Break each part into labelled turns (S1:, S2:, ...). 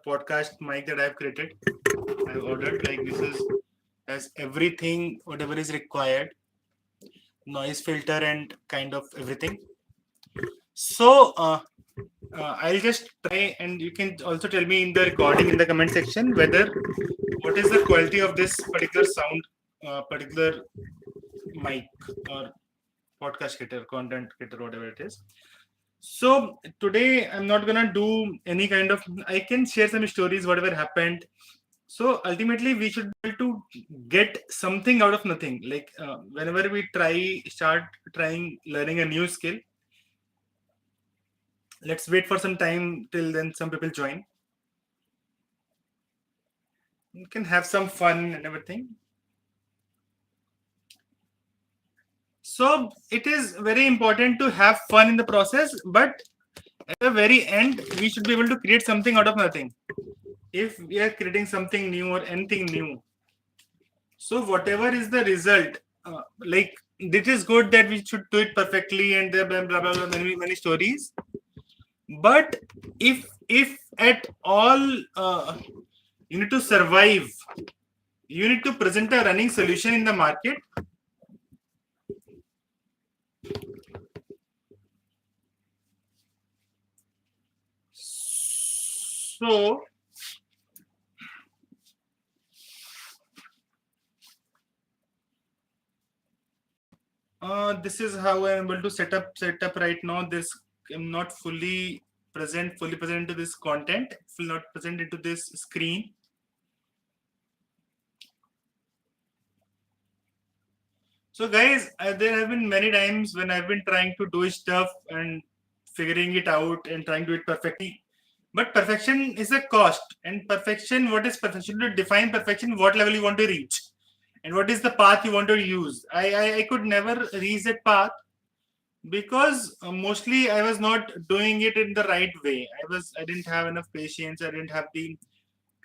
S1: podcast mic that I've created. I've ordered like this has everything whatever is required, noise filter and kind of everything. So I'll just try, and you can also tell me in the recording in the comment section whether what is the quality of this particular sound, particular mic or podcast creator, content creator, whatever it is. So today I'm not gonna do any kind of. I can share some stories, whatever happened. So ultimately, we should be able to get something out of nothing. Like whenever we start trying learning a new skill. Let's wait for some time till then. Some people join. You can have some fun and everything. So it is very important to have fun in the process, but at the very end, we should be able to create something out of nothing. If we are creating something new or anything new, so whatever is the result, like it is good that we should do it perfectly and there blah blah blah, many stories. But if at all you need to survive, you need to present a running solution in the market. So this is how I am able to set up right now. This I'm not fully present into this content, not present into this screen. So guys, there have been many times when I've been trying to do stuff and figuring it out and trying to do it perfectly. But perfection is a cost. And perfection, what is perfection? To define perfection, what level you want to reach and what is the path you want to use. I could never reach that path because mostly I was not doing it in the right way. I didn't have enough patience. I didn't have the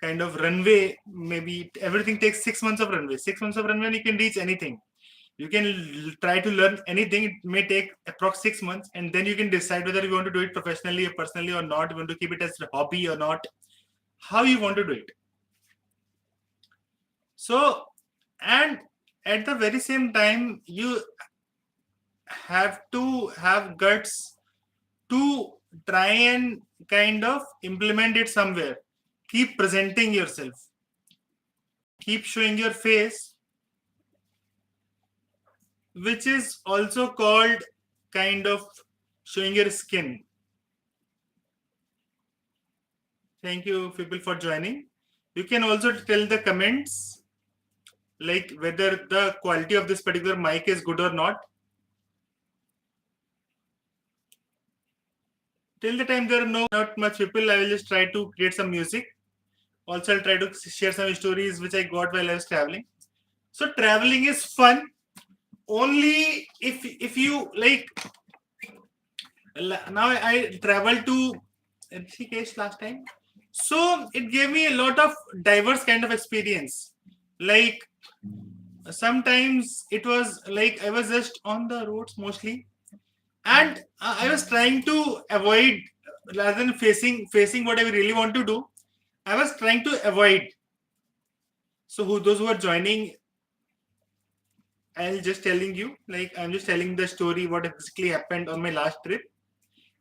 S1: kind of runway. Maybe everything takes 6 months of runway. 6 months of runway and you can reach anything. You can try to learn anything. It may take approx 6 months, and then you can decide whether you want to do it professionally or personally or not. You want to keep it as a hobby or not. How you want to do it. So, and at the very same time, you have to have guts to try and kind of implement it somewhere. Keep presenting yourself. Keep showing your face, which is also called kind of showing your skin. Thank you, people, for joining. You can also tell the comments like whether the quality of this particular mic is good or not. Till the time there are not much people, I will just try to create some music. Also, I'll try to share some stories which I got while I was traveling. So traveling is fun only if you like. Now I traveled to Rishikesh last time, so it gave me a lot of diverse kind of experience. Like sometimes it was like I was just on the roads mostly, and I was trying to avoid rather than facing what I really want to do. I was trying to avoid. So those who are joining, I'll just telling you, like I'm just telling the story what exactly happened on my last trip.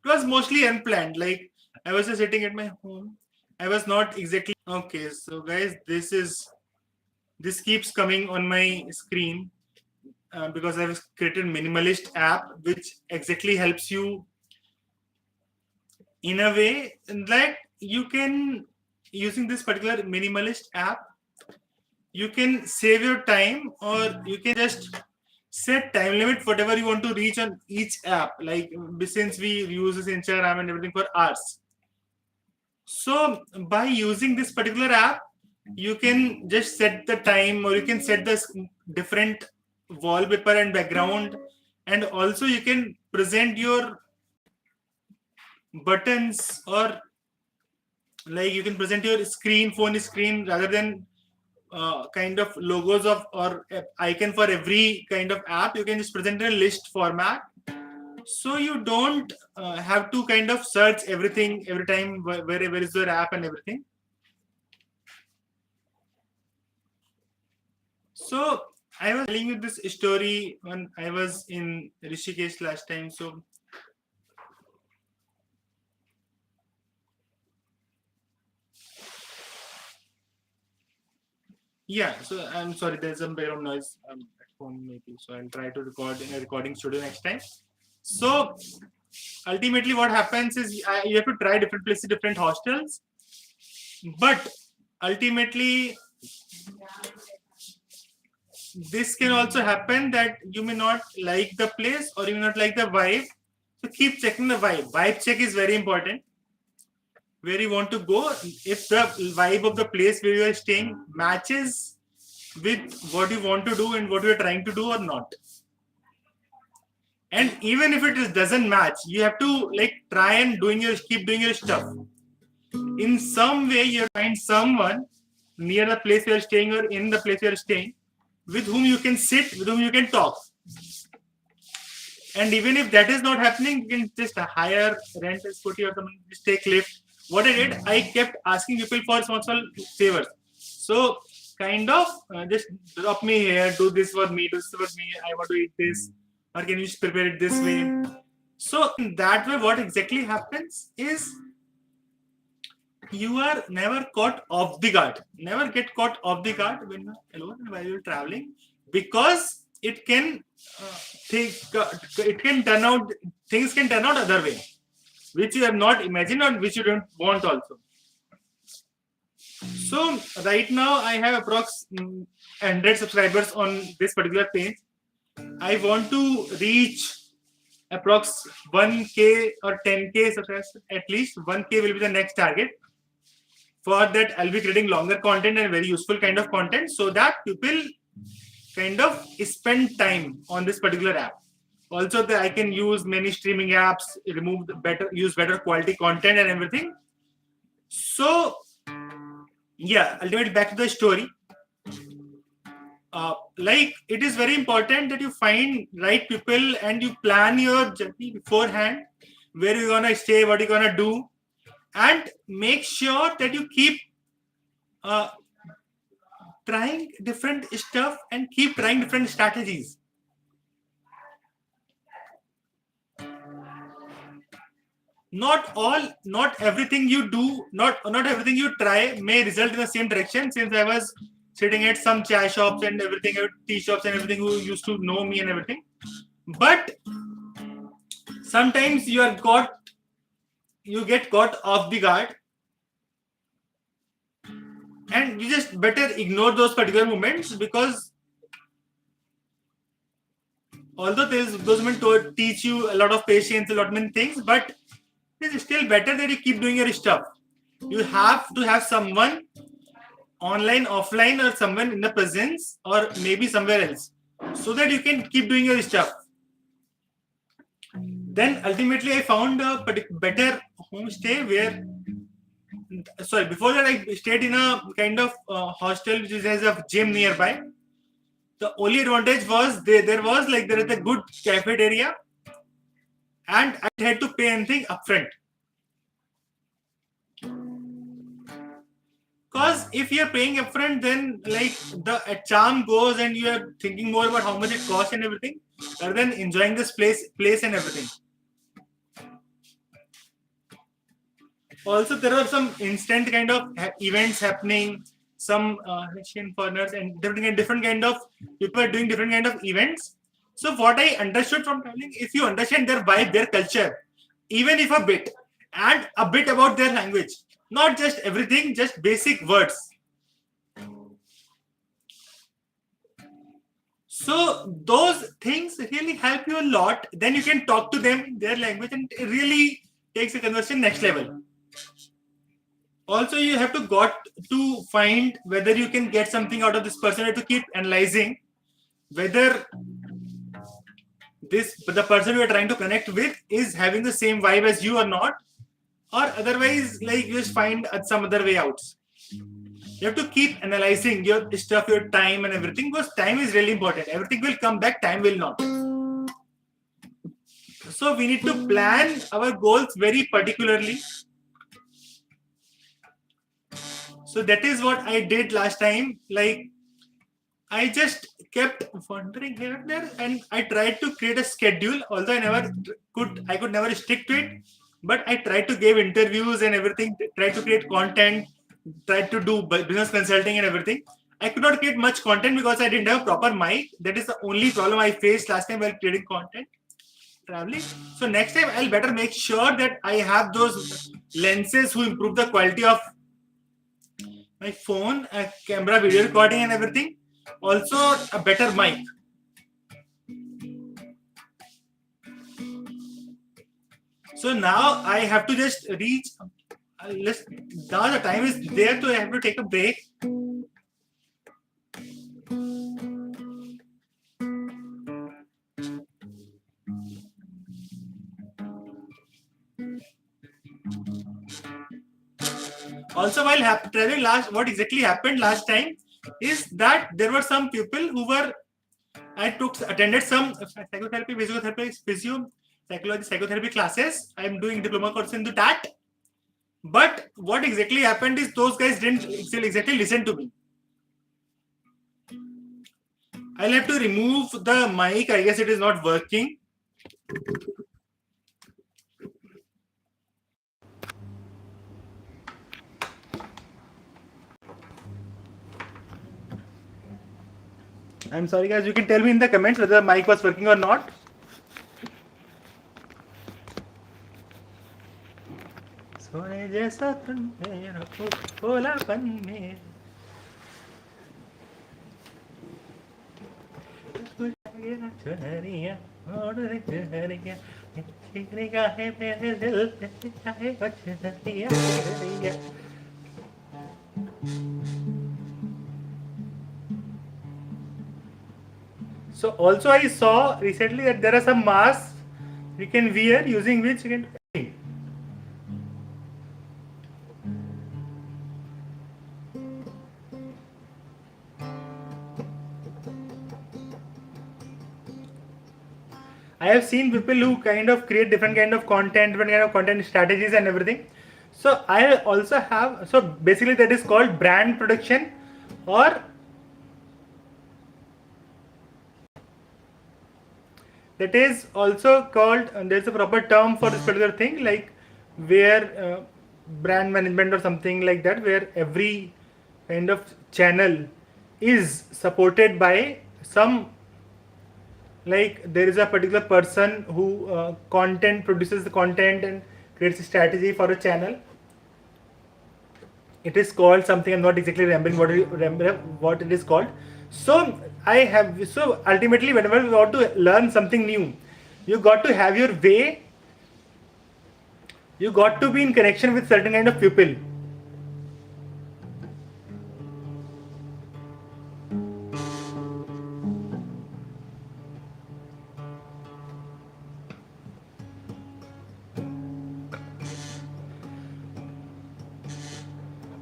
S1: It was mostly unplanned. Like I was just sitting at my home. I was not exactly okay. So guys, this keeps coming on my screen because I've created minimalist app which exactly helps you in a way that you can, using this particular minimalist app, you can save your time, or you can just set time limit whatever you want to reach on each app. Like since we use this Instagram and everything for hours, so by using this particular app, you can just set the time, or you can set the different wallpaper and background, and also you can present your buttons, or like you can present your phone screen rather than kind of logos of or icon for every kind of app. You can just present in a list format, so you don't have to kind of search everything every time where is your app and everything. So I was telling you this story when I was in Rishikesh last time. So yeah, so I'm sorry, there's some background noise at home maybe. So I'll try to record in a recording studio next time. So ultimately, what happens is you have to try different places, different hostels. But ultimately, this can also happen that you may not like the place or you may not like the vibe. So keep checking the vibe. Vibe check is very important. Where you want to go, if the vibe of the place where you are staying matches with what you want to do and what you are trying to do or not. And even if it doesn't match, you have to like try and keep doing your stuff. In some way, you find someone near the place you are staying or in the place you are staying with whom you can sit, with whom you can talk. And even if that is not happening, you can just hire, rent a scooty or something, just take lift. What I did, I kept asking people for small favors. So kind of just drop me here, do this for me, do this for me. I want to eat this, or can you just prepare it this way? So in that way, what exactly happens is you are never caught off the guard. Never get caught off the guard when you're alone and while you're traveling, because it can it can turn out, things can turn out other way, which you have not imagined or which you don't want also. So right now I have approx 100 subscribers on this particular page. I want to reach approx 1k or 10k subscribers. At least 1k will be the next target. For that, I'll be creating longer content and very useful kind of content so that people kind of spend time on this particular app. Also, I can use many streaming apps, use better quality content and everything. So, yeah, ultimately back to the story. Like it is very important that you find right people and you plan your journey beforehand, where you're gonna stay, what you're gonna do, and make sure that you keep trying different stuff and keep trying different strategies. Not everything you do, not everything you try may result in the same direction. Since I was sitting at some chai shops and everything, tea shops and everything, who used to know me and everything, but sometimes you get caught off the guard, and you just better ignore those particular moments, because although those moments teach you a lot of patience, a lot of many things, but it's still better that you keep doing your stuff. You have to have someone online, offline, or someone in the presence, or maybe somewhere else, so that you can keep doing your stuff. Then ultimately I found a better homestay where, sorry, before that I stayed in a kind of hostel which has a gym nearby. The only advantage was there is a good cafeteria, and I had to pay anything upfront. Because if you're paying upfront, then like the charm goes, and you are thinking more about how much it costs and everything, rather than enjoying this place and everything. Also, there are some instant kind of events happening. Some Russian foreigners and different kind of people are doing different kind of events. So what I understood from traveling, if you understand their vibe, their culture, even if a bit, and a bit about their language, not just everything, just basic words. So those things really help you a lot. Then you can talk to them in their language, and it really takes the conversation next level. Also, you have to find whether you can get something out of this person. You have to keep analyzing whether the person you are trying to connect with is having the same vibe as you or not, or otherwise, like, you just find some other way out. You have to keep analyzing your stuff, your time and everything, because time is really important. Everything will come back, time will not. So we need to plan our goals very particularly. So that is what I did last time. Like, I just kept wandering here and there, and I tried to create a schedule. Although I could never stick to it. But I tried to give interviews and everything. Tried to create content. Tried to do business consulting and everything. I could not create much content because I didn't have a proper mic. That is the only problem I faced last time while creating content, traveling. So next time I'll better make sure that I have those lenses who improve the quality of my phone, a camera, video recording and everything. Also a better mic. So now I have to just reach. Now the time is there, so I have to take a break. Also, while traveling what exactly happened last time is that there were some people who were. Attended some psychotherapy, psychotherapy classes. I am doing diploma course into that. But what exactly happened is those guys didn't exactly listen to me. I'll have to remove the mic. I guess it is not working. I'm sorry guys, you can tell me in the comments whether the mic was working or not. सोने जैसा तन मेरा भोलापन में चुनरिया और चुनरिया निगाहें मेरे दिल पे चाहे चुनरिया. So also I saw recently that there are some masks you can wear using which you can. I have seen people who kind of create different kind of content strategies and everything. So I also have, so basically that is called brand production, or that is also called, and there's a proper term for this particular thing, like where brand management or something like that, where every kind of channel is supported by some, like there is a particular person who produces the content and creates a strategy for a channel. It is called something, I'm not exactly remembering what it is called. So ultimately whenever you want to learn something new, you got to have your way. You got to be in connection with certain kind of people.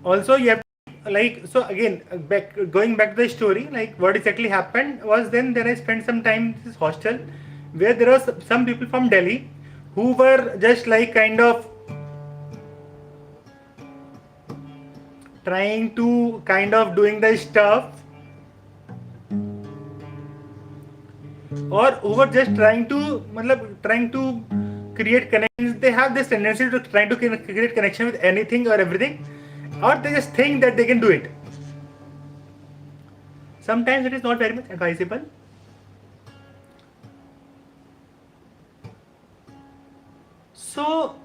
S1: Also you have like, so again going back to the story, like what exactly happened was then I spent some time in this hostel where there was some people from Delhi who were just like kind of trying to doing the stuff, or who were just trying to create connections. They have this tendency to try to create connection with anything or everything, or they just think that they can do it. Sometimes it is not very much advisable. So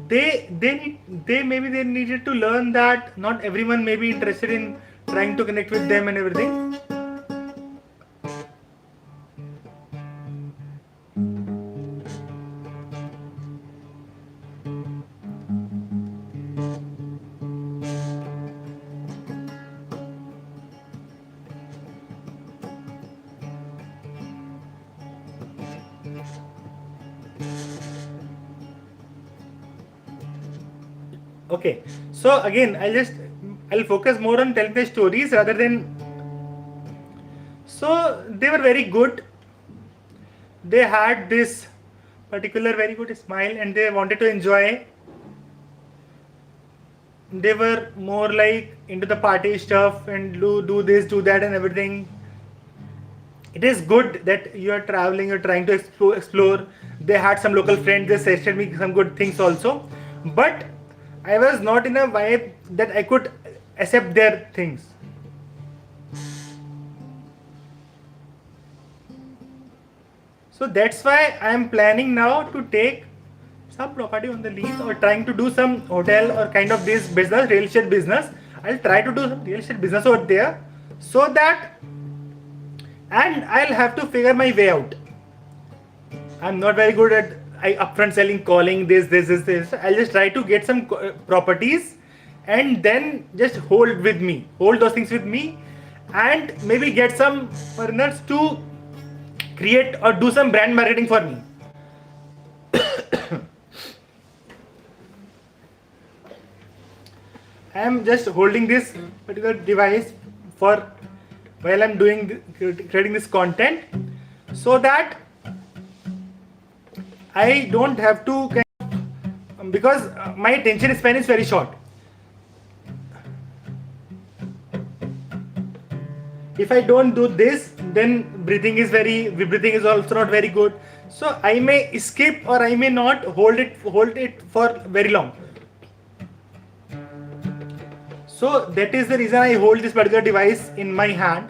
S1: they needed to learn that not everyone may be interested in trying to connect with them and everything. Okay, so again I'll focus more on telling the stories rather than. So they were very good. They had this particular very good smile and they wanted to enjoy. They were more like into the party stuff and do this, do that and everything. it is good that you are traveling, you're trying to explore. They had some local friends, they suggested me some good things also, but I was not in a vibe that I could accept their things. So that's why I am planning now to take some property on the lease, or trying to do some hotel or kind of this business, real estate business. I'll try to do some real estate business over there, so that, and I'll have to figure my way out. I'm not very good at upfront selling, calling this. I'll just try to get some properties, and then just hold those things with me, and maybe get some foreigners to create or do some brand marketing for me. I am just holding this particular device for while I'm creating this content, so that I don't have to, because my attention span is very short. If I don't do this, then breathing is also not very good. So I may skip, or I may not hold it for very long. So that is the reason I hold this particular device in my hand.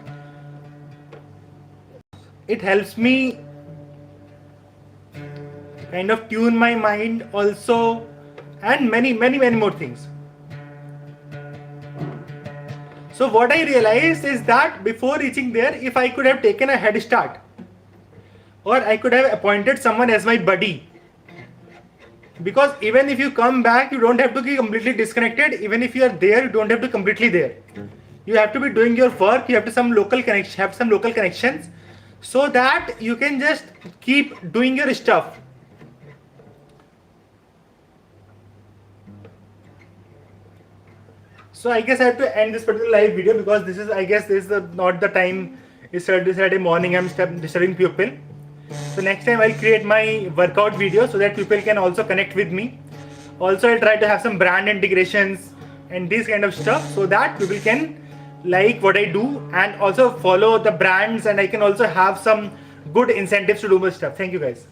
S1: It helps me kind of tune my mind also, and many more things. So what I realized is that before reaching there, if I could have taken a head start, or I could have appointed someone as my buddy, because even if you come back, you don't have to be completely disconnected. Even if you are there, you don't have to completely there. You have to be doing your work. You have to have some local connections, so that you can just keep doing your stuff. So I guess I have to end this particular live video, because this is not the time. It's Saturday morning. I'm disturbing people. So next time I'll create my workout video, so that people can also connect with me. Also, I'll try to have some brand integrations and this kind of stuff, so that people can like what I do and also follow the brands, and I can also have some good incentives to do my stuff. Thank you guys.